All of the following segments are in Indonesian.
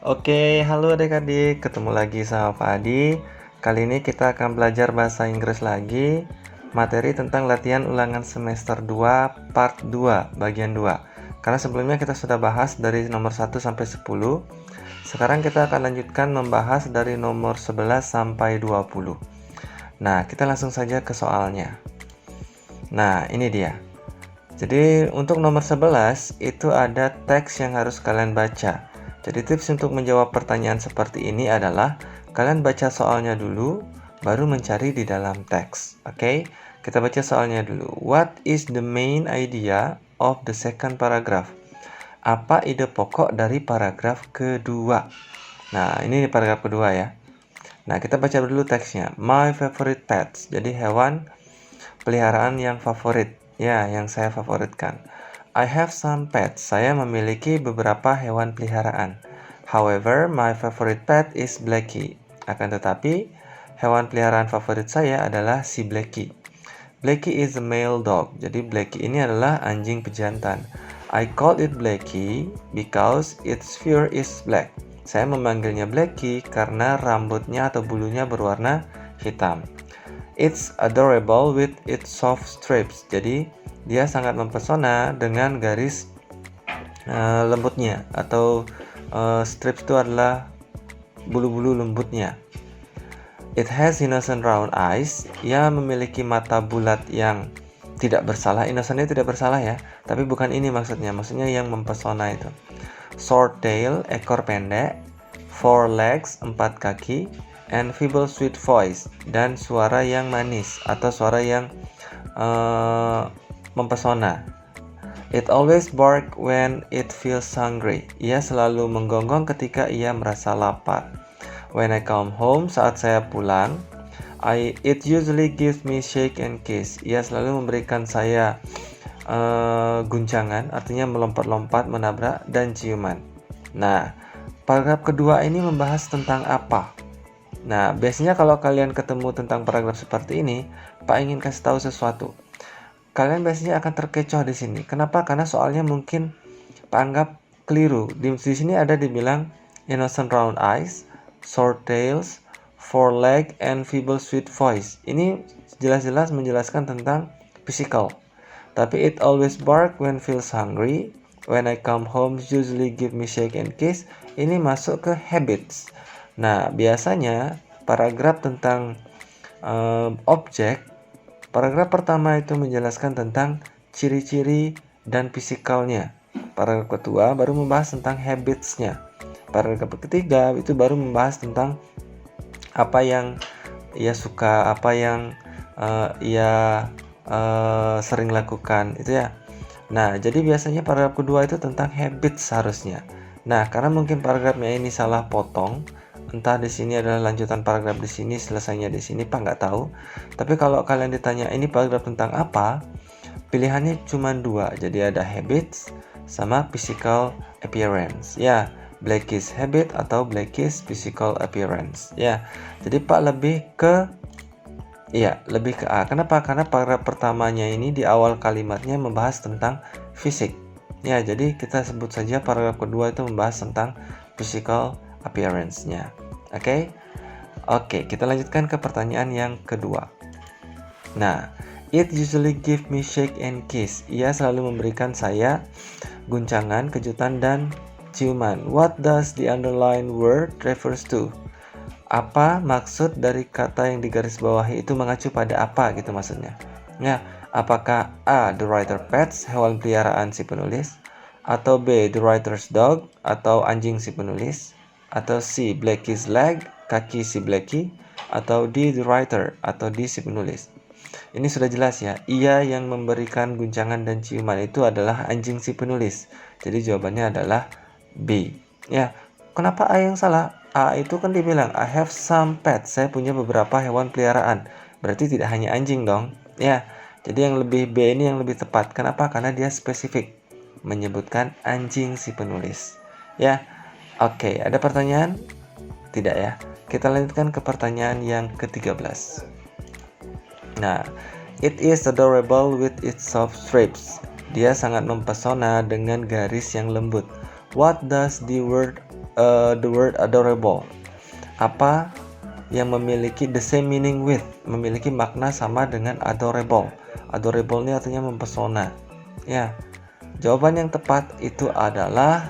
Oke, halo adik-adik, ketemu lagi sama Pak Adi. Kali ini kita akan belajar bahasa Inggris lagi, materi tentang latihan ulangan semester 2 part 2, bagian 2. Karena sebelumnya kita sudah bahas dari nomor 1 sampai 10. Sekarang kita akan lanjutkan membahas dari nomor 11 sampai 20. Nah, kita langsung saja ke soalnya. Nah, ini dia. Jadi untuk nomor 11 itu ada teks yang harus kalian baca. Jadi tips untuk menjawab pertanyaan seperti ini adalah kalian baca soalnya dulu, baru mencari di dalam teks. Oke, kita baca soalnya dulu. What is the main idea of the second paragraph? Apa ide pokok dari paragraf kedua? Nah, ini di paragraf kedua ya. Nah, kita baca dulu teksnya. My favorite pets. Jadi hewan peliharaan yang favorit. Ya, yang saya favoritkan. I have some pets. Saya memiliki beberapa hewan peliharaan. However, my favorite pet is Blackie. Akan tetapi, hewan peliharaan favorit saya adalah si Blackie. Blackie is a male dog. Jadi Blackie ini adalah anjing pejantan. I call it Blackie because its fur is black. Saya memanggilnya Blackie karena rambutnya atau bulunya berwarna hitam. It's adorable with its soft stripes. Jadi dia sangat mempesona dengan garis lembutnya atau strips itu adalah bulu-bulu lembutnya. It has innocent round eyes. Ia memiliki mata bulat yang tidak bersalah. Innocentnya tidak bersalah ya, tapi bukan ini maksudnya. Maksudnya yang mempesona itu. Short tail, ekor pendek. Four legs, 4 kaki. And feeble sweet voice, dan suara yang manis atau suara yang mempesona. It always bark when it feels hungry. Ia selalu menggonggong ketika ia merasa lapar. When I come home, saat saya pulang, it usually gives me shake and kiss. Ia selalu memberikan saya guncangan, artinya melompat-lompat, menabrak, dan ciuman. Nah, paragraf kedua ini membahas tentang apa? Nah, biasanya kalau kalian ketemu tentang paragraf seperti ini, Pak ingin kasih tahu sesuatu. Kalian biasanya akan terkecoh di sini. Kenapa? Karena soalnya mungkin Pak anggap keliru. Di sini ada dibilang innocent round eyes, short tails, four leg, and feeble sweet voice. Ini jelas-jelas menjelaskan tentang physical. Tapi it always bark when feels hungry. When I come home, usually give me shake and kiss. Ini masuk ke habits. Nah, biasanya paragraf tentang objek, paragraf pertama itu menjelaskan tentang ciri-ciri dan fisikalnya. Paragraf kedua baru membahas tentang habits-nya. Paragraf ketiga itu baru membahas tentang apa yang ia suka, apa yang ia sering lakukan, itu ya. Nah, jadi biasanya paragraf kedua itu tentang habits seharusnya. Nah, karena mungkin paragrafnya ini salah potong, entah di sini adalah lanjutan paragraf di sini, selesainya di sini, Pak nggak tahu. Tapi kalau kalian ditanya ini paragraf tentang apa, pilihannya cuma dua. Jadi ada habits sama physical appearance. Ya, Blackie's habit atau Blackie's physical appearance. Ya, jadi Pak lebih ke A. Kenapa? Karena paragraf pertamanya ini di awal kalimatnya membahas tentang fisik. Ya, jadi kita sebut saja paragraf kedua itu membahas tentang physical appearance-nya. Oke, kita lanjutkan ke pertanyaan yang kedua. Nah, it usually give me shake and kiss. Ia selalu memberikan saya guncangan, kejutan, dan ciuman. What does the underlined word refers to? Apa maksud dari kata yang digarisbawahi itu mengacu pada apa gitu maksudnya? Ya, apakah A. the writer pets, hewan peliharaan si penulis, atau B. the writer's dog, atau anjing si penulis, atau C. Blackie's leg, kaki si Blackie, atau D. the writer, atau D. si penulis. Ini sudah jelas ya, ia yang memberikan guncangan dan ciuman itu adalah anjing si penulis. Jadi jawabannya adalah B. Ya, kenapa A yang salah? A itu kan dibilang I have some pets, saya punya beberapa hewan peliharaan. Berarti tidak hanya anjing dong. Ya, jadi yang lebih B ini yang lebih tepat. Kenapa? Karena dia spesifik menyebutkan anjing si penulis. Ya. Oke, ada pertanyaan? Tidak ya. Kita lanjutkan ke pertanyaan yang ke-13. Nah, it is adorable with its soft stripes. Dia sangat mempesona dengan garis yang lembut. What does the word adorable? Apa yang memiliki the same meaning with, memiliki makna sama dengan adorable. Adorable ini artinya mempesona. Ya. Jawaban yang tepat itu adalah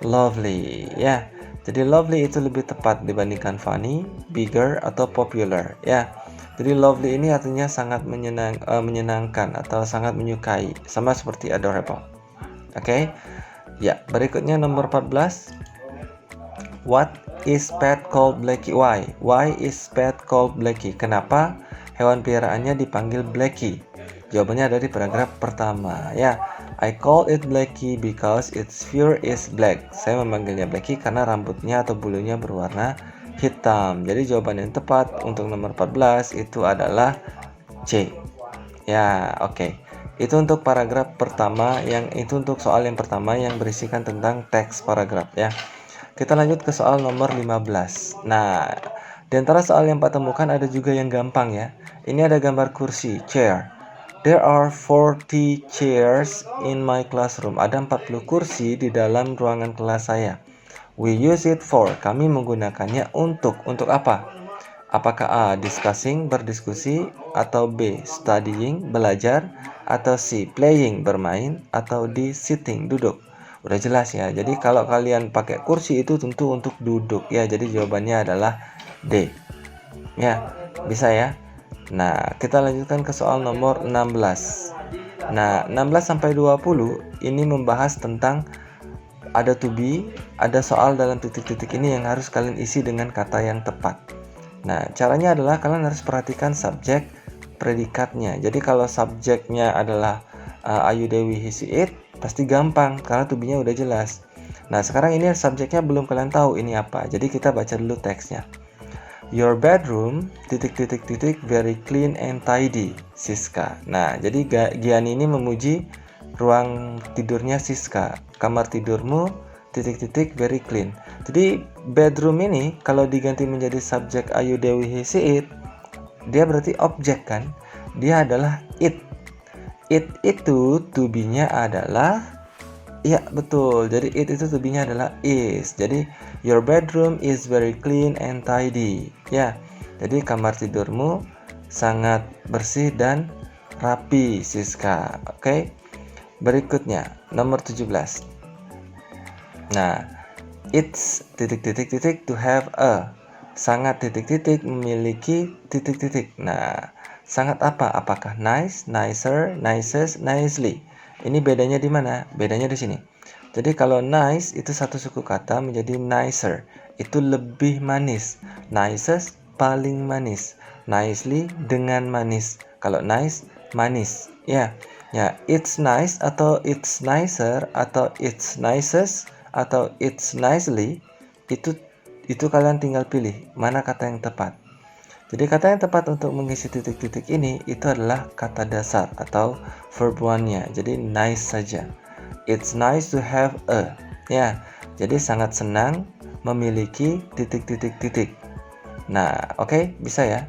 lovely. Ya. Jadi lovely itu lebih tepat dibandingkan funny, bigger atau popular. Ya. Jadi lovely ini artinya sangat menyenangkan atau sangat menyukai, sama seperti adorable. Oke. Ya, berikutnya nomor 14. What is pet called Blackie? Why? Why is pet called Blackie? Kenapa hewan peliharaannya dipanggil Blackie? Jawabannya ada di paragraf pertama. Ya, I call it Blackie because its fur is black. Saya memanggilnya Blackie karena rambutnya atau bulunya berwarna hitam. Jadi jawaban yang tepat untuk nomor 14 itu adalah C. Ya, oke. Itu untuk paragraf pertama, itu untuk soal yang pertama yang berisikan tentang teks paragraf ya. Kita lanjut ke soal nomor 15. Nah, di antara soal yang Pak temukan ada juga yang gampang ya. Ini ada gambar kursi, chair. There are 40 chairs in my classroom. Ada 40 kursi di dalam ruangan kelas saya. We use it for. Kami menggunakannya untuk apa? Apakah A. Discussing, berdiskusi, atau B. Studying, belajar, atau C. Playing, bermain, atau D. Sitting, duduk. Udah jelas ya. Jadi kalau kalian pakai kursi itu tentu untuk duduk ya. Jadi jawabannya adalah D. Ya, bisa ya. Nah, kita lanjutkan ke soal nomor 16. Nah, 16 sampai 20 ini membahas tentang ada to be, ada soal dalam titik-titik ini yang harus kalian isi dengan kata yang tepat. Nah, caranya adalah kalian harus perhatikan subjek predikatnya. Jadi kalau subjeknya adalah Ayu Dewi he she it, pasti gampang karena to be-nya udah jelas. Nah, sekarang ini subjeknya belum kalian tahu ini apa. Jadi kita baca dulu teksnya. Your bedroom very clean and tidy, Siska. Nah, jadi Giani ini memuji ruang tidurnya Siska. Kamar tidurmu very clean. Jadi bedroom ini kalau diganti menjadi subjek Ayu Dewi he she it, dia berarti objek kan? Dia adalah it. It itu to be-nya adalah, ya betul. Jadi it itu to be-nya adalah is. Jadi your bedroom is very clean and tidy. Ya. Jadi kamar tidurmu sangat bersih dan rapi, Siska. Oke. Berikutnya nomor 17. Nah, it's to have a. Sangat memiliki . Nah, sangat apa? Apakah nice, nicer, nicest, nicely? Ini bedanya di mana? Bedanya di sini. Jadi kalau nice itu satu suku kata menjadi nicer. Itu lebih manis. Nicest paling manis. Nicely dengan manis. Kalau nice manis. Ya. Ya, it's nice atau it's nicer atau it's nicest atau it's nicely, itu kalian tinggal pilih mana kata yang tepat. Jadi kata yang tepat untuk mengisi titik-titik ini itu adalah kata dasar atau verb one-nya. Jadi nice saja. It's nice to have a. Ya, jadi sangat senang memiliki titik-titik-titik. Nah, oke, bisa ya.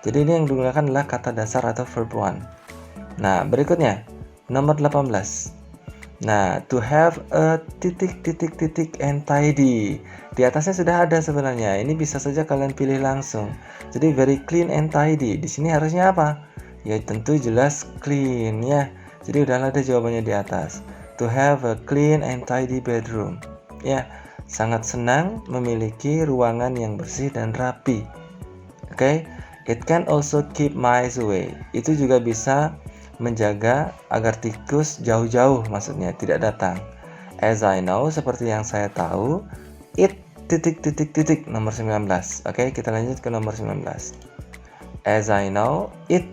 Jadi ini yang digunakan adalah kata dasar atau verb one. Nah, berikutnya nomor 18. Nah, to have a and tidy. Di atasnya sudah ada sebenarnya. Ini bisa saja kalian pilih langsung. Jadi very clean and tidy. Di sini harusnya apa? Ya tentu jelas clean ya. Jadi udah ada jawabannya di atas. To have a clean and tidy bedroom. Ya, sangat senang memiliki ruangan yang bersih dan rapi. Oke. It can also keep mice away. Itu juga bisa menjaga agar tikus jauh-jauh, maksudnya tidak datang. As I know, seperti yang saya tahu, it nomor 19. Oke, kita lanjut ke nomor 19. As I know, it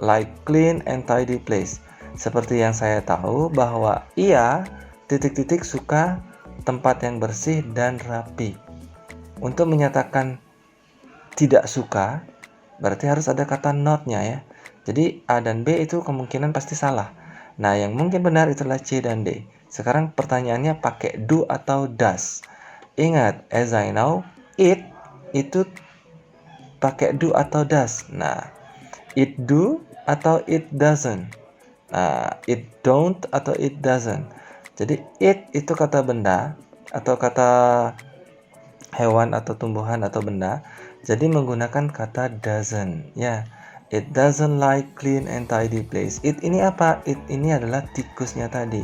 like clean and tidy place. Seperti yang saya tahu bahwa ia suka tempat yang bersih dan rapi. Untuk menyatakan tidak suka, berarti harus ada kata not-nya ya. Jadi A dan B itu kemungkinan pasti salah. Nah, yang mungkin benar itulah C dan D. Sekarang pertanyaannya pakai do atau does. Ingat, as I know, it itu pakai do atau does. Nah, it do atau it doesn't. Nah, it don't atau it doesn't. Jadi it itu kata benda atau kata hewan atau tumbuhan atau benda. Jadi menggunakan kata doesn't ya. It doesn't like clean and tidy place. It ini apa? It ini adalah tikusnya tadi.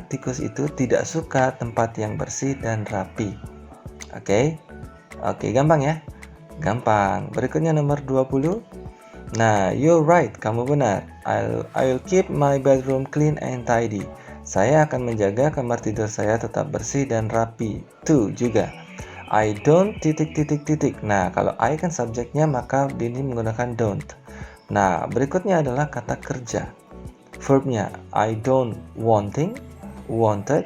Tikus itu tidak suka tempat yang bersih dan rapi. Oke. Oke, gampang ya? Gampang. Berikutnya nomor 20. Nah, you're right, kamu benar. I'll keep my bedroom clean and tidy. Saya akan menjaga kamar tidur saya tetap bersih dan rapi. Tuh juga. I don't ... Nah, kalau I kan subjeknya, maka ini menggunakan don't. Nah, berikutnya adalah kata kerja. Verbnya I don't wanting, wanted,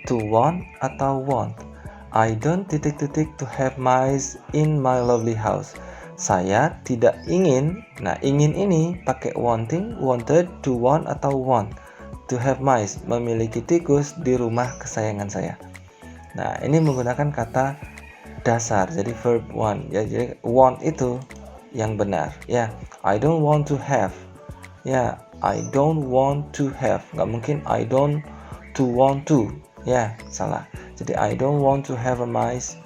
to want, atau want. I don't ... to have mice in my lovely house. Saya tidak ingin. Nah, ingin ini pakai wanting, wanted, to want, atau want. To have mice, memiliki tikus di rumah kesayangan saya. Nah, ini menggunakan kata dasar, jadi verb want ya. Jadi want itu yang benar ya. I don't want to have ya. I don't want to have, nggak mungkin I don't to want to ya, salah. Jadi I don't want to have a mice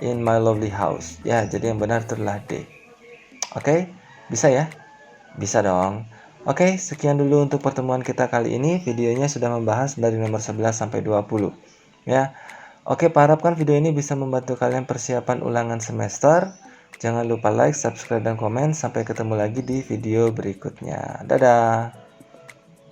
in my lovely house ya. Jadi yang benar itu adalah D. Oke, bisa ya? Bisa dong. Oke, sekian dulu untuk pertemuan kita kali ini. Videonya sudah membahas dari nomor 11 sampai 20 ya. Oke, Pak harapkan video ini bisa membantu kalian persiapan ulangan semester. Jangan lupa like, subscribe, dan komen. Sampai ketemu lagi di video berikutnya. Dadah!